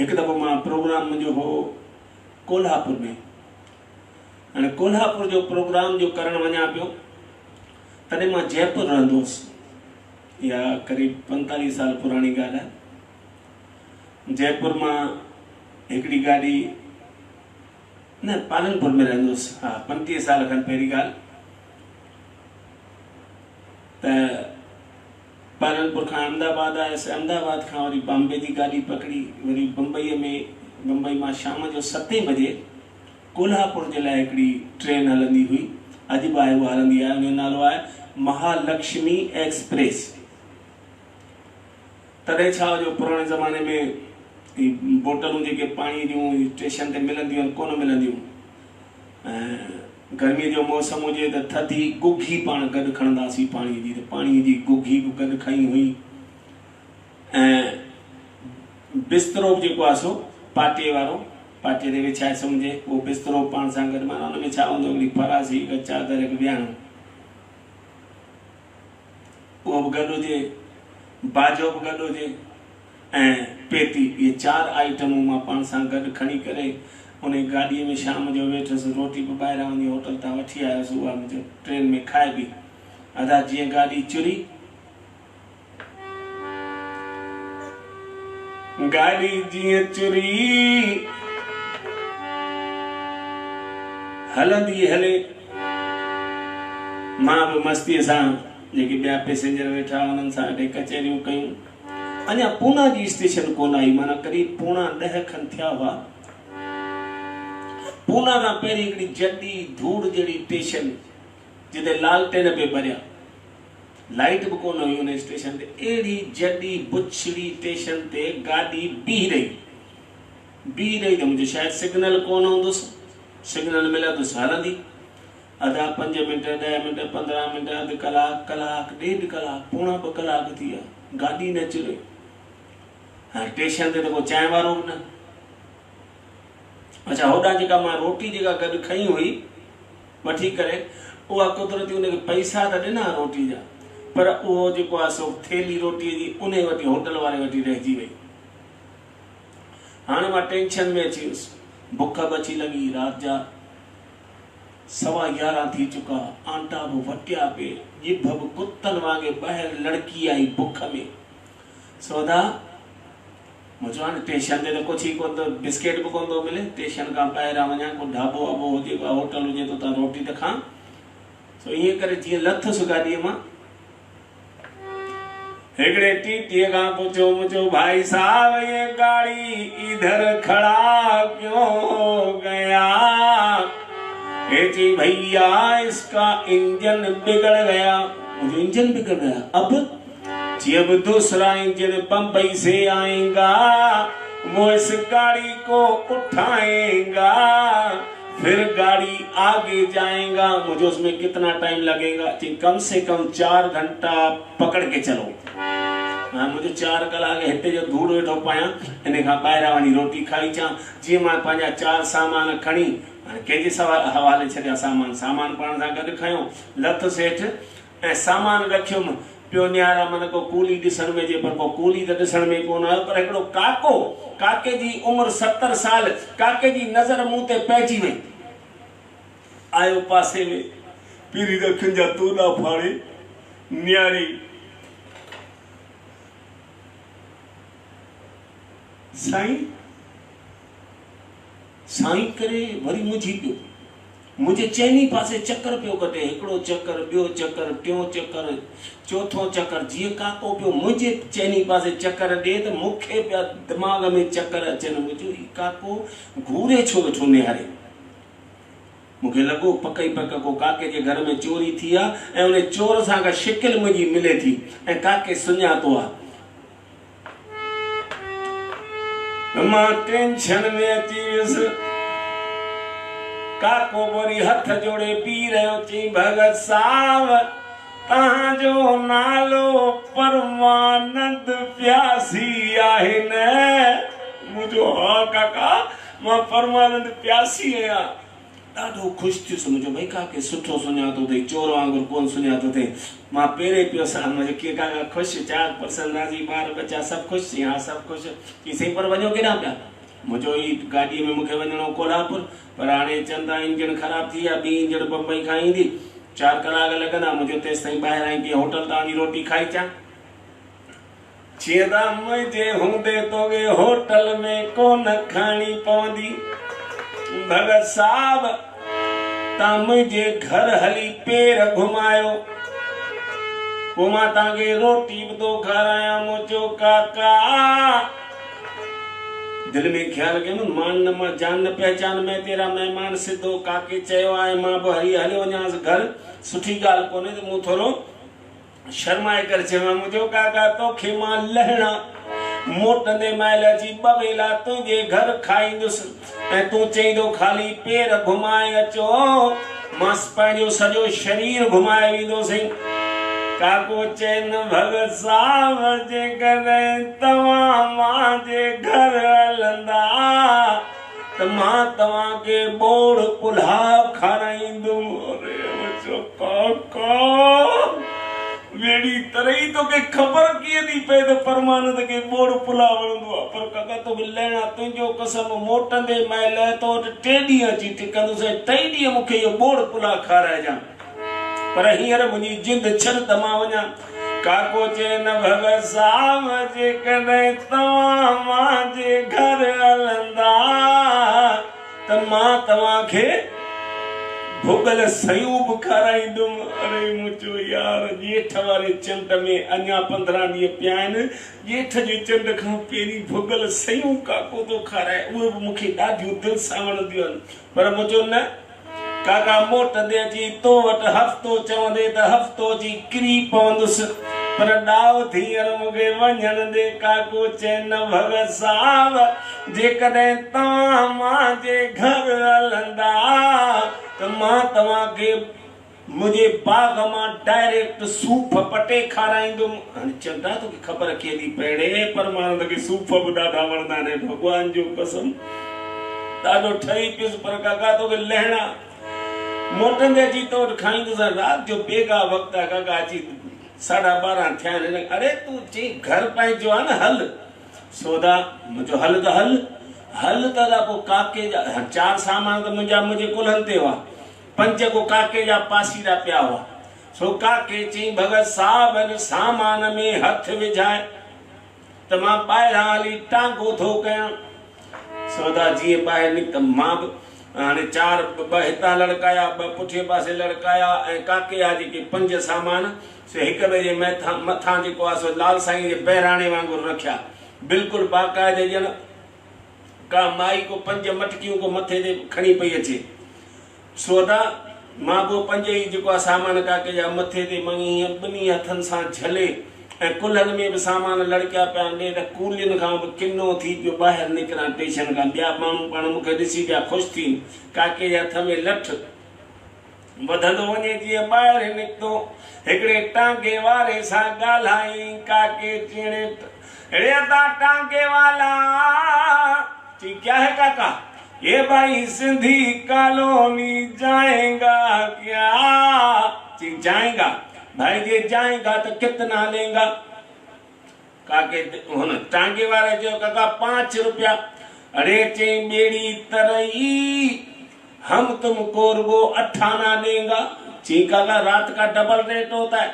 एक दफ़ो मां प्रोग्राम मुंहिंजो हो कोल्हापुर में। हाणे कोल्हापुर जो प्रोग्राम जो करण वञा पियो, तॾहिं मां जयपुर रहंदो हुउसि। इहा क़रीब 45 साल पुरानी ॻाल्हि आहे। जयपुर मां हिकिड़ी गाॾी, न पालनपुर में रहंदो हुउसि, हाँ 35 साल खनि पहिरीं ॻाल्हि। त पालनपुर खां अहमदाबाद आयुसि, अहमदाबाद खां वरी बॉम्बे जी गाॾी पकड़ी, वरी बम्बई मां शाम जो 7 बजे कोल्हापुर जे लाइ हिकिड़ी ट्रेन हलंदी हुई। अॼु बि आहे, उहा हलंदी आहे। उनजो नालो आहे महालक्ष्मी एक्सप्रेस। तॾहिं छा जो पुराणे ज़माने में बोटलूं जेके पाणी जूं स्टेशन ते मिलंदियूं आहिनि कोन मिलंदियूं। गर्मी जो मौसम हुजे त थधी गुगी पाण गॾु खणंदासीं पाणीअ जी, त पाणीअ जी गुगी गॾु खई हुई। ऐं बिस्तरो जेको आहे सो पाटे वारो, पाटे ते विछाए सम्झे, उहो बिस्तरो पाण सां गॾु, माना हुन में छा हूंदो, हिकिड़ी फरासी, हिकु चादर, हिकु विहाणो, उहो बि गॾु हुजे, बाजो बि गॾु हुजे, ऐं पेती। इहे 4 आइटमूं मां पाण सां गॾु खणी करे उन गाॾीअ में शाम जो वेठुसि। रोटी बि ॿाहिरां वञी होटल तां वठी आयुसि, उहा मुंहिंजो ट्रेन में खाए बि। अदा जीअं गाॾी चुरी, गाॾी जीअं चुरी हलंदी हले, मां बि मस्तीअ सां जेके ॿिया पैसेंजर वेठा हुननि सां हेॾे कचहरियूं कयूं। अञा पूना जी स्टेशन कोन आई, माना करीब पौणा 10 खनि थिया हुआ। पूना खां पहिरीं हिकिड़ी जॾी धूड़ जहिड़ी स्टेशन, जिते लालटेन पे ॿरिया, लाइट बि कोन हुई हुन स्टेशन ते। अहिड़ी जॾी बुछड़ी स्टेशन ते गाॾी बीह रही त मुंहिंजो शायदि सिग्नल कोन हूंदुसि, सिग्नल मिलंदुसि हलंदी। अधा 5 मिंट, 10 मिंट, 15 मिंट, अधु कलाक, कलाक, 1.5 कलाक, पौणा 2 कलाक थी विया, गाॾी न चुरे। हाणे स्टेशन ते त को चांहि वारो बि न। अच्छा, होॾां जेका मां रोटी जेका गॾु खई हुई वठी करे, उहा कुदरती उनखे पैसा त ॾिना रोटी जा, पर उहो जेको आहे सो थेली रोटीअ जी उन वटि होटल वारे वटि रहिजी वई। हाणे मां टेंशन में अची वियुसि, बुख बि अची लॻी। राति जा 11:15 थी चुका, आंटा बि वटिया पे, ॼिभ बि कुतनि वांगुरु ॿाहिरि लड़की आई बुख में। सौदा मुंहिंजो हाणे स्टेशन ते त कुझु ई कोन थो, बिस्किट बि कोन थो मिले। स्टेशन खां ॿाहिरां वञा, को ढाबो वाबो हुजे, को होटल हुजे त तव्हां रोटी त खां। सो ईअं करे जीअं लथुसि गाॾीअ मां, हिकिड़े टीटीअ खां पुछो, मुझो भाई साहब ये गाड़ी इधर खड़ा क्यों गया? जी भैया इसका इंजन बिगड़ गया। मुझे इंजन बिगड़ गया, अब जब दूसरा इंजन बंबई से आएगा वो इस गाड़ी को उठाएगा, फिर गाड़ी आगे जाएगा। मुझे उसमें कितना टाइम लगेगा? कम से कम 4 घंटा पकड़ के चलो। हाँ, मुझे 4 कलाक हिते जो धूड़ वेठो पायां, इन खां ॿाहिरां वञी रोटी खाई अचां। जीअं मां पंहिंजा 4 सामान खणी, कंहिंजे हवाले छॾिया, सामान पाण सां गॾु खयो, लथुसि हेठि ऐं सामान रखियुमि। पियो न्यारा, मन को कूली ॾिसण में जे, पर को कूली त ॾिसण में कोन आयो। पर हिकिड़ो काको, काके जी उमिरि 70 साल, काके जी नज़र मूं ते पइजी वई। आयो पासे में, पीरी अखियुनि जा तोड़ा फाड़े, न्यारी, साईं करे वरी मुझी पियो। मुझे चइनी पासे चक्कर पियो कटे, हिकिड़ो चक्कर, ॿियो चक्कर, टियों चक्कर, चौथों चक्कर। जीअं काको पियो मुंहिंजे चइनी पासे चक्कर ॾे त मूंखे पिया दिमाग़ में चक्कर अचनि। मुंहिंजो ही काको घूरे छो वेठो निहारे। मूंखे लॻो पक ई पक को काके जे घर में चोरी थी आहे ऐं उन चोर सां का शिकिल मुंहिंजी मिले थी ऐं काके सुञातो आहे। मां टेंशन में अची वियुसि। काको वरी हथ जोड़े पी रहियो, चई भगत साहब तव्हांजो नालो परमानंद प्यासी आहे न? मुंहिंजो हा काका, मां परमानंद प्यासी आहियां। ॾाढो ख़ुशि थियुसि मुंहिंजो भई काके सुठो सुञातो अथई चोर वांगुरु कोन सुञातो अथई मां पहिरें पियो सां मुंहिंजो कीअं काका ख़ुशि 4% राज़ी ॿार बच्चा सभु ख़ुशि हा सभु ख़ुशि की साईं पर वञो केॾां पिया मुंहिंजो ई गाॾीअ में मूंखे वञिणो कोल्हापुर पर हाणे चवनि था इंजन ख़राबु थी आहे ॿी इंजन बम्बई खां ईंदी 4 कलाक लॻंदा मुंहिंजो तेसि ताईं ॿाहिरि आई की होटल तव्हांजी रोटी खाई अचां चईं था मुंहिंजे हूंदे तोखे होटल में कोन खाइणी पवंदी भगत साहब तव्हां मुंहिंजे घर हली पेर घुमायो पोइ मां तव्हांखे रोटी बि थो खारायां मुंहिंजो काका दिल में ख्याल कयो मान न मां जान न पहचान में तेरा मेहमान सिधो काके चयो आहे मां बि हली वञांसि घर सुठी ॻाल्हि कोन्हे त मूं थोरो शर्माए करे चयो मुंहिंजो काका तोखे मां लहणा मोटंदे महिल अची 2 वेला तुंहिंजे घर खाईंदुसि ऐं तूं चईंदो ख़ाली पेर घुमाए अचो मां पंहिंजो सॼो शरीर घुमाए वेंदोसीं काको चइनि भगत साहब जेकॾहिं तव्हां मुंहिंजे घर हलंदा त मां तव्हांखे बोड़ पुलाव खाराईंदुमि अरे मुंहिंजो काका वेड़ी तरही तोखे ख़बर कीअं थी पए त परमानंद खे बोड़ पुलाव वणंदो आहे पर काका तोखे लहणा तुंहिंजो कसम मोटंदे महिल तो वटि 3 ॾींहं अची टिकंदुसि 3 ॾींहं मूंखे इहो बोड़ पुलाव खाराइजां पर हींअर मुंहिंजी जिंद छॾ त मां वञा काको चइनि भगत साहब जेकॾहिं तव्हां मुंहिंजे घर हलंदा त मां तव्हांखे भुॻल सयूं बि खाराईंदुमि अरे मुंहिंजो यार ॼेठ वारे चंड में अञा 15 ॾींहं पिया आहिनि ॼेठ जे चंड खां पहिरीं भुॻल सयूं काको थो खाराए उहे बि मूंखे ॾाढियूं दिलि सां वणंदियूं आहिनि पर मुंहिंजो न काका मोटंदे अची तो वटि हफ़्तो चवंदे त हफ़्तो जी किरी पवंदुसि पर ॾाओ हींअर मूंखे वञण दे काको चइनि भगत साहब जेकॾहिं तव्हां मुंहिंजे घर हलंदा त मां तव्हांखे मुंहिंजे बाग मां डायरेक्ट सूफ पटे खाराईंदुमि हाणे चवंदा तोखे ख़बर कीअं थी पए परमानंद खे सूफ बि ॾाढा वणंदा आहिनि भॻवान जो कसम ॾाढो ठही पियुसि पर काका तोखे लहणा मोटंदे अची तो वटि खाईंदुसि राति जो बेगा वक़्तु आहे काका अची 12:30 थिया आहिनि अरे तूं चई घर पंहिंजो आहे न हल सोदा मुंहिंजो हल त हल त पोइ काके जा 4 सामान त मुंहिंजे कुल्हनि ते हुआ 5 को काके जा पासीरा पिया हुआ सो काके चई भगत साहब हिन सामान में हथ विझाए त मां ॿाहिरां हली टांगो थो कयां सोदा जीअं ॿाहिरि निकितमि मां बि हाणे 4 2 हितां लड़काया 2 पुठे पासे लड़काया ऐं काके जा जेके 5 सामान से हिक ॿिए जे मथां जेको आहे सो लाल साईं जे बहिराणे वांगुरु रखिया बिल्कुलु बाक़ाइदे ॼण का माई को 5 मटकियूं को मथे ते खणी पई अचे सोदा मां पोइ 5 ई जेको आहे सामान काके जा मथे ते मङी ॿिन्ही हथनि सां झले ऐं कुल्हनि में बि सामान लड़किया पिया ॾे त कूलियुनि खां बि किनो थी पियो ॿाहिरि निकिरां स्टेशन खां ॿिया माण्हू पाण मूंखे ॾिसी पिया ख़ुशि थी काके जे हथ में लठ वधंदो वञे जीअं ॿाहिरि निकितो हिकिड़े टांगे वारे सां ॻाल्हाई काके चीणे अड़े टांगे वाला ची क्या है काका ये भाई सिंधी कॉलोनी जाएगा क्या ची जाएगा भाई ये जाएगा तो कितना लेगा काके टांगे वाले जो काका 5 रुपया अरे चे बेड़ी तरई हम तुमको रुपो 8 आना देगा ची काका रात का डबल रेट होता है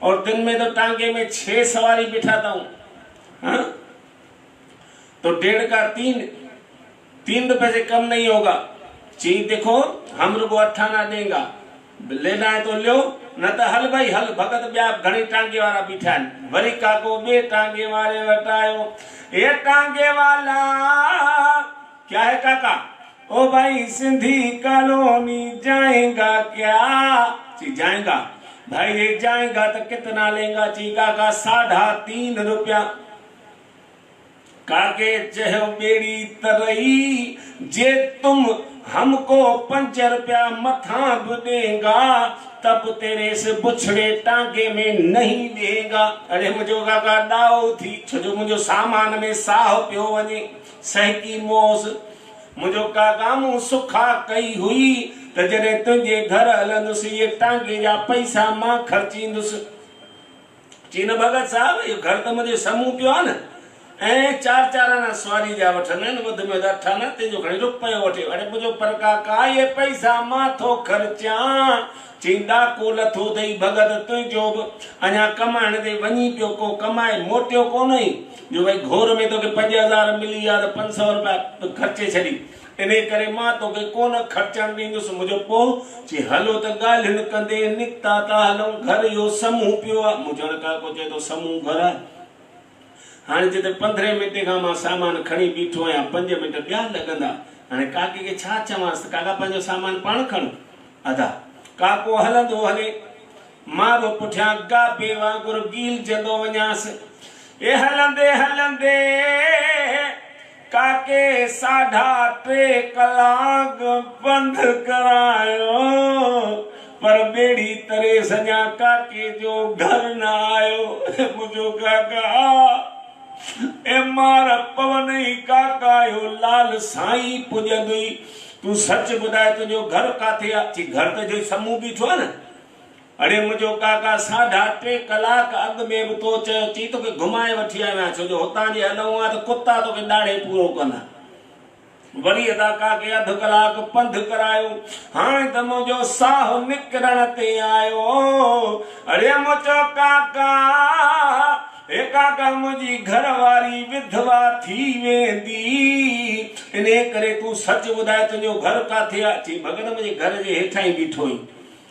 और दिन में तो टांगे में 6 सवारी बिठाता हूँ हाँ तो 1.5 का 3 रुपए से कम नहीं होगा ची देखो हम रुपो 8 आना देगा लेना है तो लो न तो हल भाई हल भगत ॿिया घणी टांगे वारा बीठा आहिनि वरी काको ॿिए टांगे वारे वटि आयो ये टांगे वाला क्या है काका ओ भाई सिंधी कॉलोनी जाएगा क्या जी जाएगा भाई ये जाएगा तो कितना लेगा जी काका 3.5 रुपया काके चयो बेड़ी तरई जे तुम हमको 5 रुपया मथा भी देगा तब तेरे से बुछड़े टांगे में नहीं देगा अरे मुझो काका डाओ थी छो मुझो सामान में साह पियो वञे सहकी मोस मुझो काका मूं सुखा कई हुई त जॾहिं तुंहिंजे घर हलंदुसि ये टांगे जा पैसा मां ख़र्चींदुसि। चई न भगत साहब इहो घर त मुंहिंजे साम्हूं पियो आहे न ऐं 4-4 आना सवारी जा वठंदा आहिनि, वधि में वधि 8 आना, तंहिंजो खणी रुपयो वठे। अरे मुंहिंजो पर काका ये पैसा मां थो ख़र्चां। चई डाको लथो अथई भगत तुंहिंजो बि अञा कमाइण ते वञी पियो, को कमाए मोटियो कोन ई जो भई घोर में तोखे 5000 मिली विया त 500 रुपया ख़र्चे छॾी, इन करे मां तोखे कोन ख़र्चण ॾींदुसि। मुंहिंजो पोइ चई हलो त ॻाल्हियुनि कंदे निकिता था हलूं, घर इहो साम्हूं पियो आहे। मुंहिंजो काको चए थो साम्हूं घर आहे। हाणे जिते 15 मिंटे खां मां सामान खणी बीठो आहियां, 5 मिंट ॿिया लॻंदा। हाणे काके खे छा चवांसि त काका पंहिंजो सामान पाण खण। अदा काको हलंदो हले, मां बि पुठियां गाबे वांगुरु गीलजंदो वञासि। ए हलंदे हलंदे काके 3.5 कलाक बंद करायो, पर बेड़ी तरे सॼा काके जो घर न आयो। मुंहिंजो काका ए मार पवनई काका यो लाल साईं पुॼंदुई। तूं सच ॿुधाए तुंहिंजो घर काथे आहे? चई घर त जो साम्हूं बीठो आहे न। अड़े मुंहिंजो काका 3.5 कलाक अॻु में बि तो चयो, चई तोखे घुमाए वठी आया, छो जो हुतां जे हलूं आहे त कुता तोखे ॾाढे पूरो कंदा। वरी अदा काके 1/2 कलाक पंधु करायो। हाणे त मुंहिंजो साहु निकिरण ते आयो। अड़े मुंहिंजो काका ए काका मुंहिंजी घरवारी विधवा थी वेंदी, इन करे तूं सच ॿुधाए तुंहिंजो घर काथे आहे? चई भगत मुंहिंजे घर जे हेठां ई बीठो ई।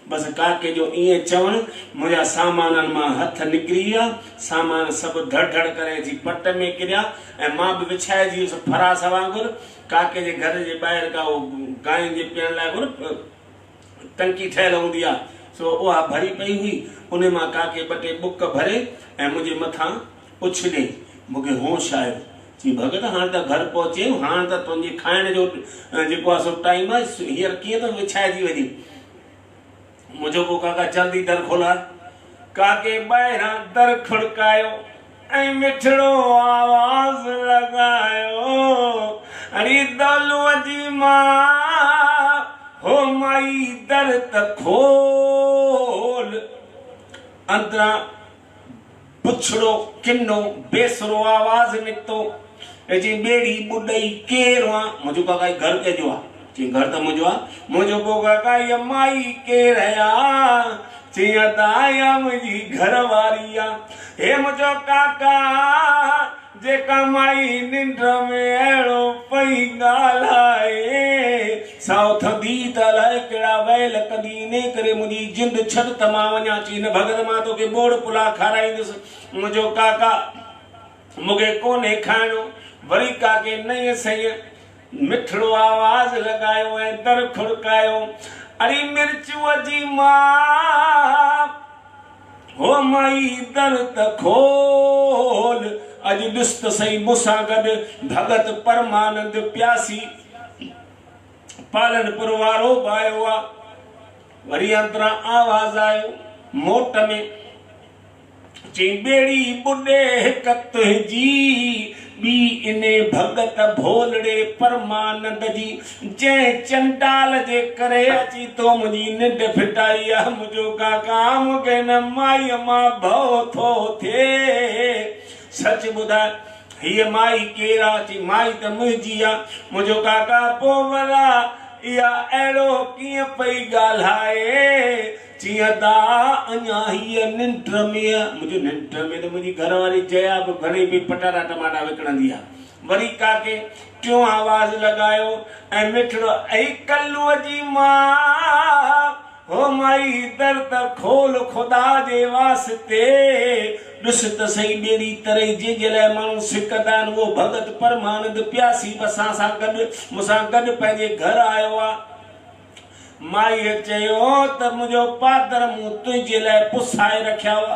बसि काके जो ईअं चवण मुंहिंजा सामाननि मां हथ निकिरी विया, सामान सभु धड़ धड़ करे अची पट में किरिया ऐं मां बि विछाइजी वियुसि फरास वांगुरु। काके जे घर जे ॿाहिरि का गांयुनि जे पीअण लाइ टंकी ठहियल हूंदी आहे, सो उहा भरी पई हुई। उन मां काके 2 टे बुक भरे ऐं मुंहिंजे मथां उछिले। मूंखे होश आयो। चई भगत हाणे त घर पहुचे, हाणे त तुंहिंजे खाइण जो जेको आहे सो टाइम आहे, हींअर कीअं त विछाइजी वञे। मुंहिंजो पोइ काका जल्दी दर खोलाए। काके ॿाहिरां दर खड़कायो ऐं मिठड़ो आवाज़ लॻायो, अरे दौलूअ जी मां हो माई दर त खोल। अंदरां पुछड़ो किनो बेसरो आवाज़ निकितो। जी बेड़ी बुॾई केरु आहे? मुंहिंजो काका घर कंहिंजो आहे? चई घर त मुंहिंजो आहे। मुंहिंजो पोइ काका इहा माई केरु आहे? चई त आया मुंहिंजी घरवारी आहे। हे मुंहिंजो काका जेका माई निंड में अहिड़ो पई ॻाल्हाए, साओ थधी त अलाए कहिड़ा वैल कढी, इन करे मुंहिंजी जिंद छॾ त मां वञा। चई न भगत मां तोखे बोड़ पुला खाराईंदुसि। मुंहिंजो काका मूंखे कोन्हे खाइणो। वरी काके नईं सईं मिठड़ो आवाज़ लॻायो ऐं दर खुड़कायो। अरे मिर्चूअ जी मां हो माई दर त खोल। अॼु ॾिस त सही मूंसां गॾु भगत परमानंद प्यासी पालनपुर वारो बि आयो आहे। वरी अंदरां आवाज़ आयो मोट में। चई बेड़ी बुॾे हिक तुंहिंजी, ॿी इने भगत भोलड़े परमानंद जी, जंहिं चंडाल जे करे अची तो मुंहिंजी निंड फिटाई आहे। मुंहिंजो काका मूंखे न माईअ मां भउ थो थिए। सच ॿुधाए हीअ माई केरु आहे? चई माई त मुंहिंजी आहे। मुंहिंजो काका पोइ भला इहा अहिड़ो कीअं पई ॻाल्हाए? चईं ता अञा हीअ निंड में आहे। मुंहिंजो निंड में त मुंहिंजी घरवारी जया बि घणी बि पटाटा टमाटा विकिणंदी आहे। वरी काके टियों आवाज़ लॻायो ऐं मिठड़ो, ऐं कल्लूअ जी मां हो माई दर त खोल खुदा जे वास्ते। ॾिस त सही बेड़ी तरे जंहिंजे लाइ माण्हू सिकंदा आहिनि उहो भगत परमानंद प्यासी असां सां गॾु मूंसां गॾु पंहिंजे घर आयो आहे। माईअ चयो त मुंहिंजो पादर मूं तुंहिंजे लाइ पुसाए रखिया हुआ,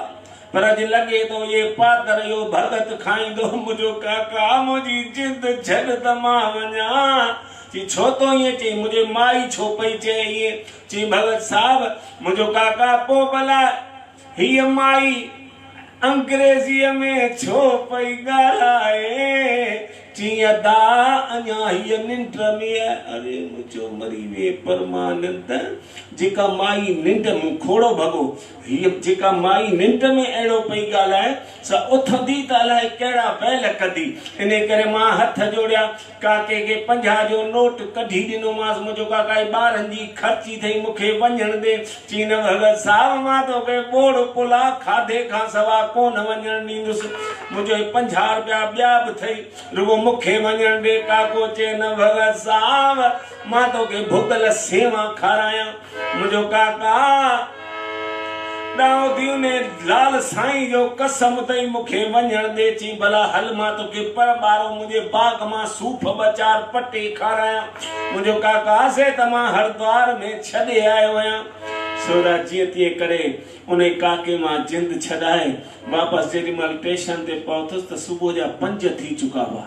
पर अॼु लॻे थो ये पादर इहो भगत खाईंदो। मुंहिंजो काका मुंहिंजी जिंद छॾ त मां वञा। चई छो तो ईअं? चई मुंहिंजी माई छो पई चए ईअं? चई भगत साहब मुंहिंजो काका पोइ भला हीअ माई अंग्रेजीअ में छो पई ॻाल्हाए? चई अदा अञा हीअ निंड में आहे। अरे मुंहिंजो मरी वे परमानंद, जेका माई निंड में खोड़ो भॻो, हीअ जेका माई निंड में अहिड़ो पई ॻाल्हाए सा उथंदी त अलाए कहिड़ा बैल कंदी। इन करे मां हथ जोड़िया, काके खे 50 जो नोट कढी ॾिनोमांसि, मुंहिंजो काका ॿारनि जी ख़र्ची अथई, मूंखे वञण दे। चई न भगत साहब मां तोखे ॿोड़ पुला खाधे खां सवा कोन वञण ॾींदुसि, मुंहिंजो 50 रुपया ॿिया बि अथई, रुगो मूंखे वञण दे। काको चए न भगत साहब मां तोखे भुॻल सेवा खारायां। मुंहिंजो काका ॾांहुं थी उन लाल साईं जो कसम अथई मूंखे वञण दे। चई भला हल मां तोखे पर ॿारो मुंहिंजे बाग मां सूफ 2-4 पटे खारायां। मुंहिंजो काका से त मां हरिद्वार में छॾे आयो आहियां। सोरा जीअं तीअं करे उन काके मां जिंद छॾाए वापसि जेॾीमहिल स्टेशन ते पहुतुसि त सुबुह जा 5 थी चुका हुआ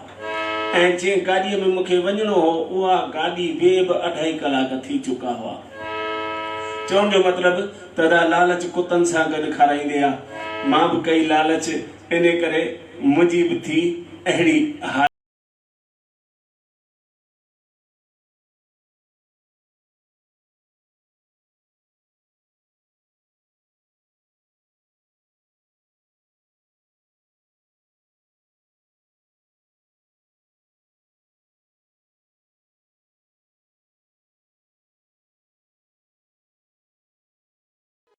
ऐं जंहिं गाॾीअ में मूंखे वञिणो हो उहा गाॾी ॿिए बि 2.5 कलाक थी चुका हुआ। चवण जो मतिलबु तदा लालच कुतनि सां गॾु खाराईंदे आहे। मां बि कई लालच, इन करे मुंहिंजी बि थी अहिड़ी